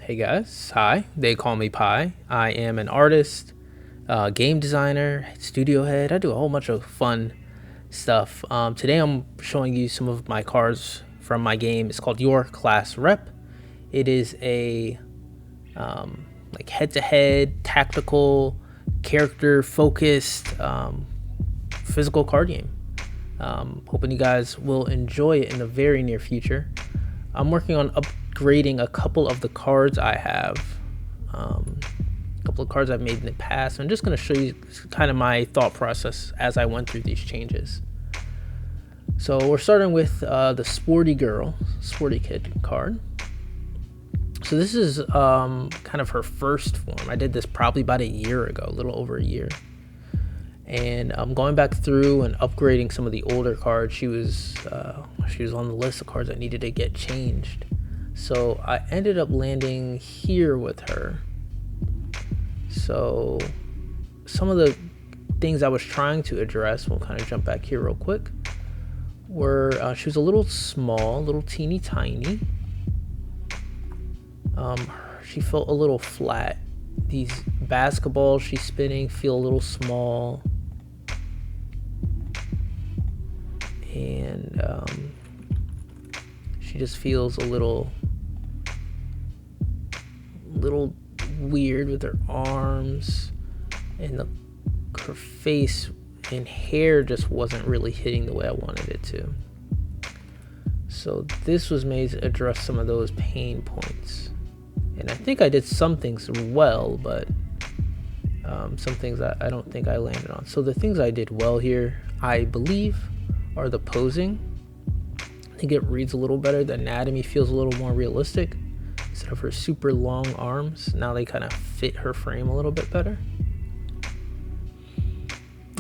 Hey guys, hi. They call me Pi. I am an artist, game designer, studio head. I do a whole bunch of fun stuff. Today I'm showing you some of my cards from my game. It's called Your Class Rep. It is a like head-to-head, tactical, character-focused, physical card game. Hoping you guys will enjoy it in the very near future. I'm working on upgrading a couple of the cards I have, a couple of cards I've made in the past. I'm just going to show you kind of my thought process as I went through these changes. So we're starting with the Sporty Kid card. So this is kind of her first form. I did this probably about a year ago, a little over a year. And I'm going back through and upgrading some of the older cards. She was on the list of cards that needed to get changed. So I ended up landing here with her. So some of the things I was trying to address, we'll kind of jump back here real quick, were she was a little small, a little teeny tiny. She felt a little flat. These basketballs she's spinning feel a little small. And she just feels a little weird with her arms, and her face and hair just wasn't really hitting the way I wanted it to. So this was made to address some of those pain points. And I think I did some things well, but some things I don't think I landed on. So the things I did well here, I believe, are the posing. I think it reads a little better. The anatomy feels a little more realistic. Instead of her super long arms, now they kind of fit her frame a little bit better.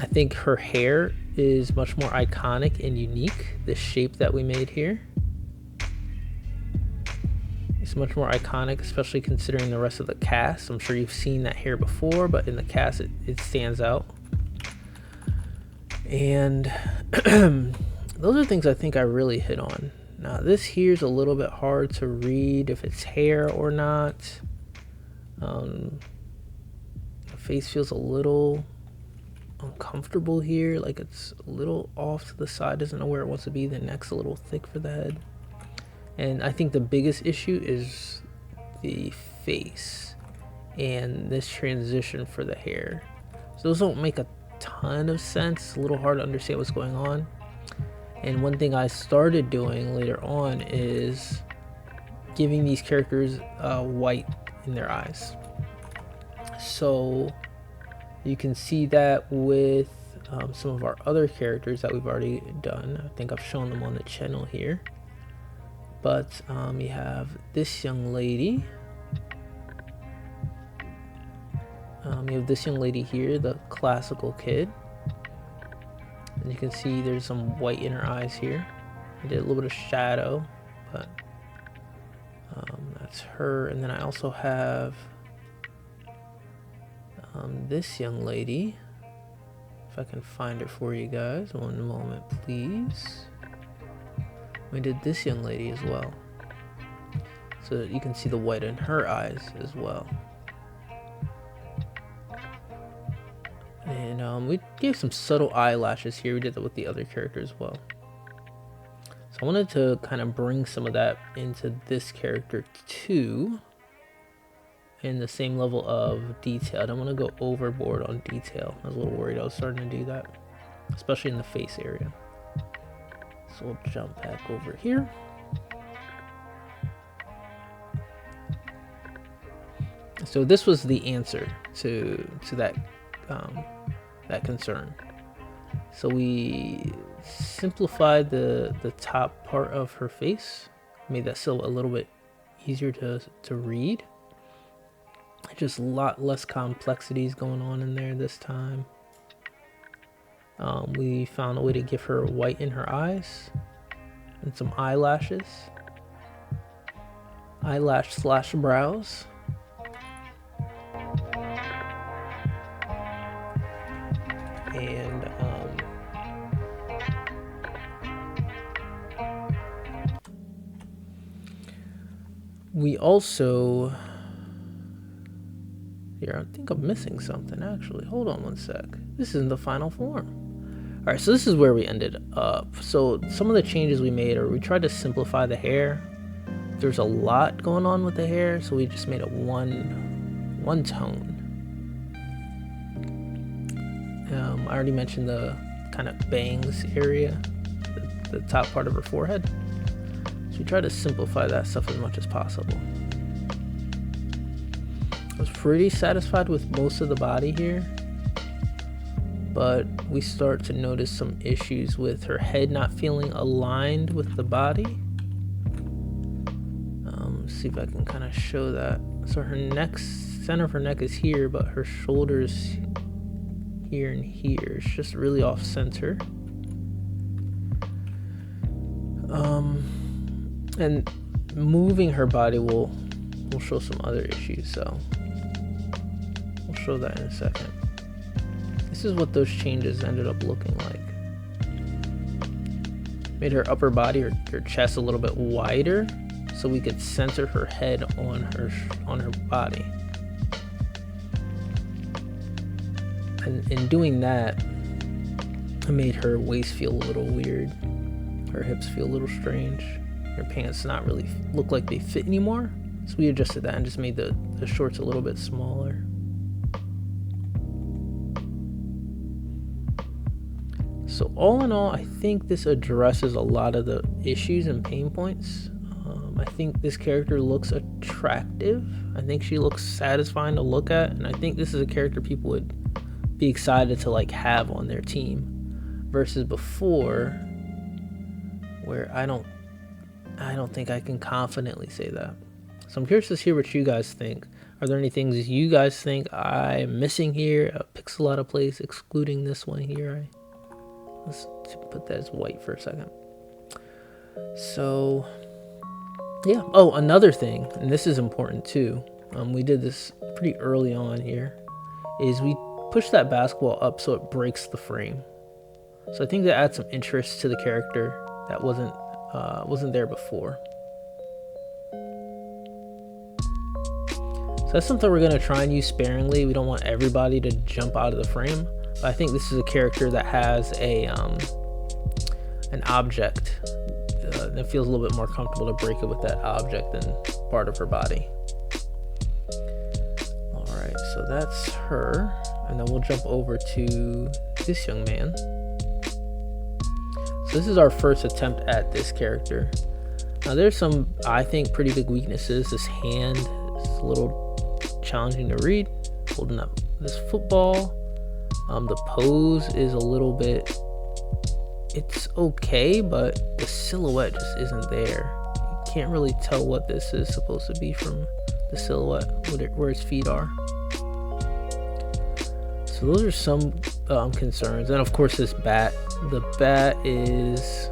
I think her hair is much more iconic and unique. The shape that we made here, it's much more iconic, especially considering the rest of the cast. I'm sure you've seen that hair before, but in the cast it stands out. And those are things I think I really hit on. Now this here's a little bit hard to read if it's hair or not. The face feels a little uncomfortable here, like it's a little off to the side, doesn't know where it wants to be. The neck's a little thick for the head. And I think the biggest issue is the face and this transition for the hair. So those don't make a ton of sense. It's a little hard to understand what's going on. And one thing I started doing later on is giving these characters white in their eyes. So you can see that with some of our other characters that we've already done. I think I've shown them on the channel here. But you have this young lady. You have this young lady here, the classical kid. And you can see there's some white in her eyes here. I did a little bit of shadow, but that's her. And then I also have this young lady. If I can find it for you guys. One moment, please. We did this young lady as well. So that you can see the white in her eyes as well. And we gave some subtle eyelashes here. We did that with the other character as well. So I wanted to kind of bring some of that into this character too. In the same level of detail. I don't want to go overboard on detail. I was a little worried I was starting to do that. Especially in the face area. So we'll jump back over here. So this was the answer to that that concern. So we simplified the top part of her face, made that still a little bit easier to read. Just a lot less complexities going on in there this time. We found a way to give her white in her eyes and some eyelashes, eyelash/brows. And we also here. I think I'm missing something, actually. Hold on one sec. This isn't the final form. All right, so this is where we ended up. So some of the changes we made are we tried to simplify the hair. There's a lot going on with the hair, so we just made it one tone. I already mentioned the kind of bangs area, the top part of her forehead. So we try to simplify that stuff as much as possible. I was pretty satisfied with most of the body here, but we start to notice some issues with her head not feeling aligned with the body. See if I can kind of show that. So her neck, center of her neck is here, but her shoulders here and here. It's just really off center. And moving her body will show some other issues, so we'll show that in a second. This is what those changes ended up looking like. Made her upper body, her chest a little bit wider, so we could center her head on her body. And in doing that, it made her waist feel a little weird. Her hips feel a little strange. Her pants not really look like they fit anymore. So we adjusted that and just made the shorts a little bit smaller. So all in all, I think this addresses a lot of the issues and pain points. I think this character looks attractive. I think she looks satisfying to look at, and I think this is a character people would be excited to like have on their team, versus before, where I don't think I can confidently say that. So I'm curious to hear what you guys think. Are there any things you guys think I'm missing here? A pixel out of place, excluding this one here. Let's put that as white for a second. So yeah. Oh, another thing, and this is important too. We did this pretty early on here, is we push that basketball up so it breaks the frame. So I think that adds some interest to the character that wasn't there before. So that's something we're gonna try and use sparingly. We don't want everybody to jump out of the frame. But I think this is a character that has an object that feels a little bit more comfortable to break it with that object than part of her body. All right, so that's her. And then we'll jump over to this young man. So this is our first attempt at this character. Now there's some, I think, pretty big weaknesses. This hand is a little challenging to read. Holding up this football. The pose is a little bit, it's okay, but the silhouette just isn't there. You can't really tell what this is supposed to be from the silhouette, where his feet are. So those are some concerns. And of course this bat. The bat is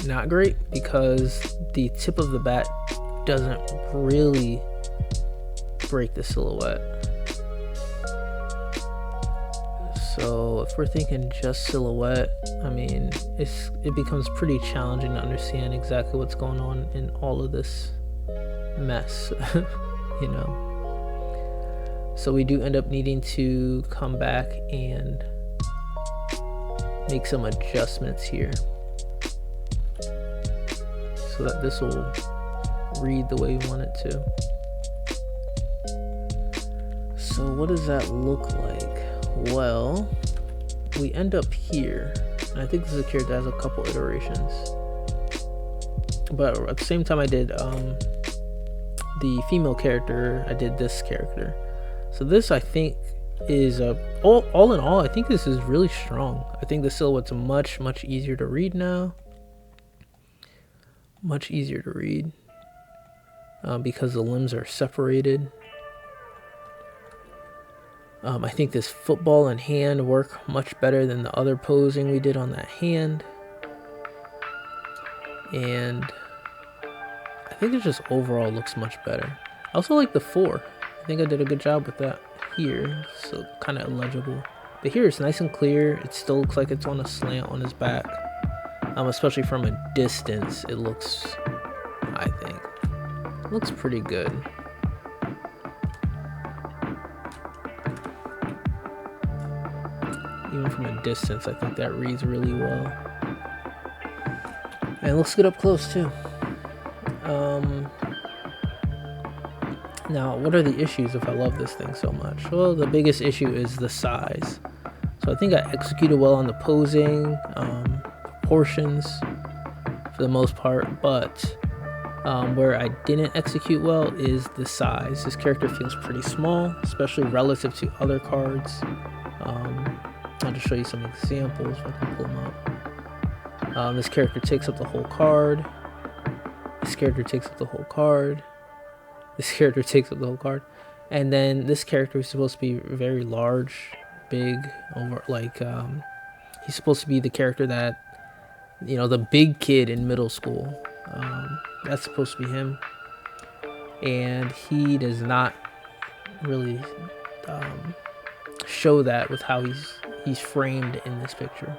not great because the tip of the bat doesn't really break the silhouette. So if we're thinking just silhouette, I mean, it becomes pretty challenging to understand exactly what's going on in all of this mess, you know. So we do end up needing to come back and make some adjustments here so that this will read the way we want it to. So what does that look like? Well, we end up here, and I think this is a character that has a couple iterations, but at the same time I did the female character, I did this character. So this, I think, is all in all, I think this is really strong. I think the silhouette's much easier to read now, much easier to read because the limbs are separated. I think this football and hand work much better than the other posing we did on that hand. And I think it just overall looks much better. I also like the 4. I think I did a good job with that here. So kind of illegible. But here it's nice and clear. It still looks like it's on a slant on his back. Especially from a distance, it looks, I think, looks pretty good. even from a distance, I think that reads really well. And let's get up close too. Now, what are the issues if I love this thing so much? Well, the biggest issue is the size. So I think I executed well on the posing, proportions for the most part, but where I didn't execute well is the size. This character feels pretty small, especially relative to other cards. I'll just show you some examples if I can pull them up. This character takes up the whole card. This character takes up the whole card. This character takes up the whole card. And then this character is supposed to be very large, big, over he's supposed to be the character that, you know, the big kid in middle school. That's supposed to be him. And he does not really show that with how he's framed in this picture.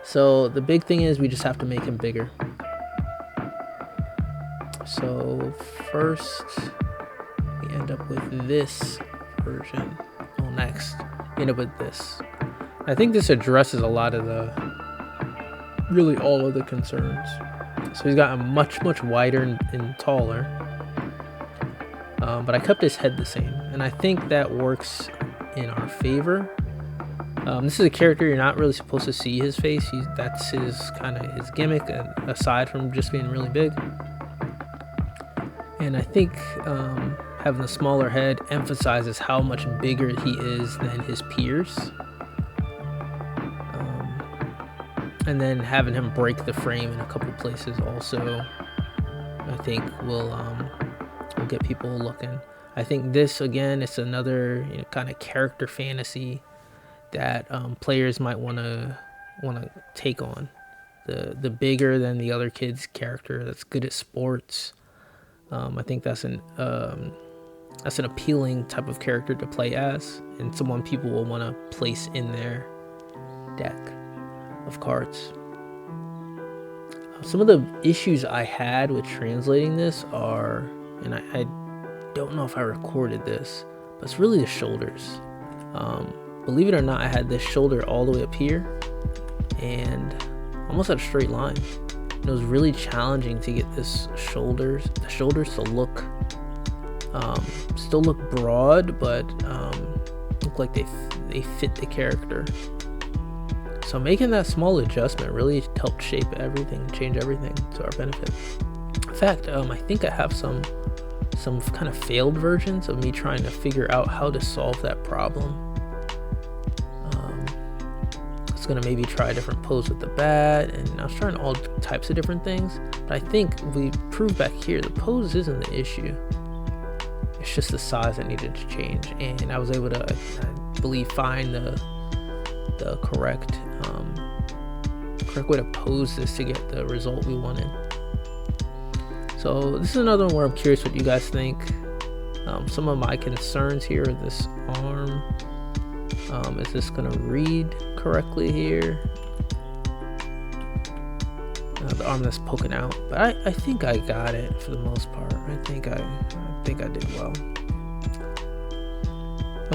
So the big thing is we just have to make him bigger. So first we end up with this version. Well, next we end up with this. I think this addresses a lot of really all of the concerns. So he's gotten much wider and taller, but I kept his head the same, and I think that works in our favor. This is a character you're not really supposed to see his face. That's his kind of his gimmick, aside from just being really big. And I think having a smaller head emphasizes how much bigger he is than his peers. And then having him break the frame in a couple places also, I think will get people looking. I think this, again, it's another, you know, kind of character fantasy that players might want to take on. The bigger than the other kid's character that's good at sports. I think that's an appealing type of character to play as, and someone people will want to place in their deck of cards. Some of the issues I had with translating this are, and I don't know if I recorded this, but it's really the shoulders. Believe it or not, I had this shoulder all the way up here and almost at a straight line. And it was really challenging to get the shoulders to look still look broad, but look like they fit the character. So making that small adjustment really helped shape everything, change everything to our benefit. In fact, I think I have some kind of failed versions of me trying to figure out how to solve that problem. I was gonna maybe try a different pose with the bat, and I was trying all types of different things. But I think we proved back here the pose isn't the issue. It's just the size that needed to change, and I was able to, I believe, find the correct way to pose this to get the result we wanted. So this is another one where I'm curious what you guys think. Some of my concerns here are this arm. Is this gonna read correctly here? The arm that's poking out, but I think I got it for the most part. I think I did well.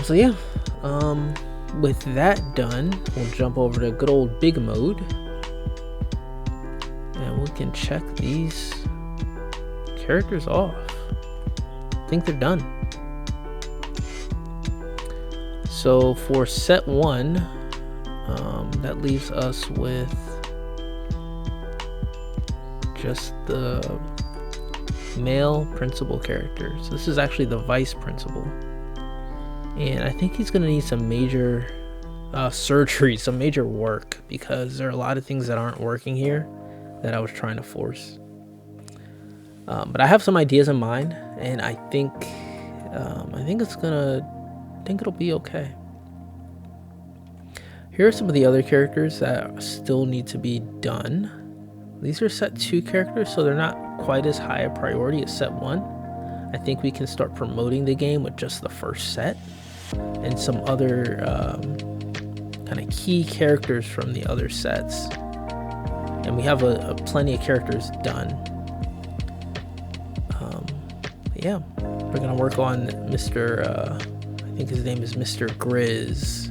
So yeah, with that done, we'll jump over to good old big mode, and we can check these characters off. I think they're done. So for set 1, that leaves us with just the male principal character. So this is actually the vice principal, and I think he's gonna need some major surgery, some major work, because there are a lot of things that aren't working here that I was trying to force. But I have some ideas in mind, and I think it'll be okay. Here are some of the other characters that still need to be done. These are set 2 characters, so they're not quite as high a priority as set 1. I think we can start promoting the game with just the first set and some other kind of key characters from the other sets. And we have a plenty of characters done. Yeah, we're gonna work on Mr. I think his name is Mr. Grizz,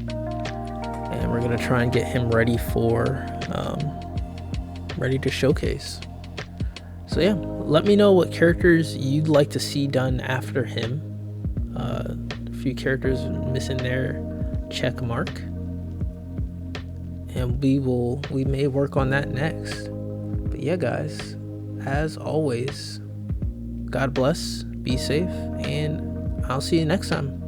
and and we're gonna try and get him ready for ready to showcase. So yeah, let me know what characters you'd like to see done after him. A few characters missing their check mark, and we may work on that next. But yeah, guys, as always, God bless, be safe, and I'll see you next time.